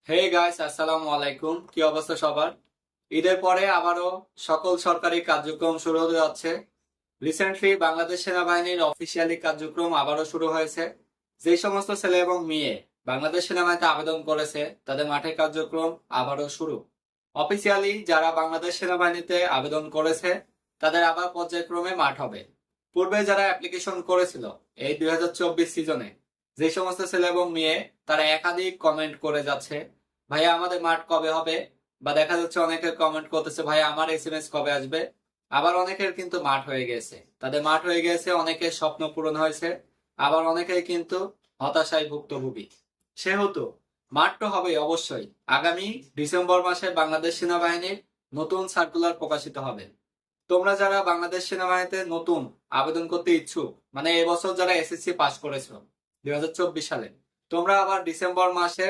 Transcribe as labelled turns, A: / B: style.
A: Hey guys, আসসালামু আলাইকুম। কি অবস্থা সবার? ঈদের পরে আবারও সকল সরকারি কার্যক্রম শুরু হতে যাচ্ছে। রিসেন্টলি বাংলাদেশ সেনাবাহিনীর অফিসিয়ালি কার্যক্রম আবারও শুরু হয়েছে। যে সমস্ত ছেলে এবং মেয়ে বাংলাদেশ সেনাবাহিনীতে আবেদন করেছে তাদের মাঠের কার্যক্রম আবারও শুরু। অফিসিয়ালি যারা বাংলাদেশ সেনাবাহিনীতে আবেদন করেছে তাদের আবার পর্যায়ক্রমে মাঠ হবে। পূর্বে যারা অ্যাপ্লিকেশন করেছিল এই 2024 সিজনে, যে সমস্ত ছেলে এবং মেয়ে তারা একাধিক কমেন্ট করে যাচ্ছে, ভাইয়া আমাদের মাঠ কবে হবে? বা দেখা যাচ্ছে অনেকে কমেন্ট করতেছে, ভাইয়া আমার এসএমএস কবে আসবে? আবার অনেকের কিন্তু মাঠ হয়ে গেছে, তাদের মাঠ হয়ে গেছে, অনেকের স্বপ্ন পূরণ হয়েছে। আবার অনেকেই কিন্তু হতাশায় ভুক্তভোগী। সেহেতু মাঠ তো হবেই অবশ্যই। আগামী ডিসেম্বর মাসে বাংলাদেশ সেনাবাহিনীর নতুন সার্কুলার প্রকাশিত হবে। তোমরা যারা বাংলাদেশ সেনাবাহিনীতে নতুন আবেদন করতে ইচ্ছুক, মানে এবছর যারা এসএসসি পাস করেছো 2024 সালে, তোমরা আবার ডিসেম্বর মাসে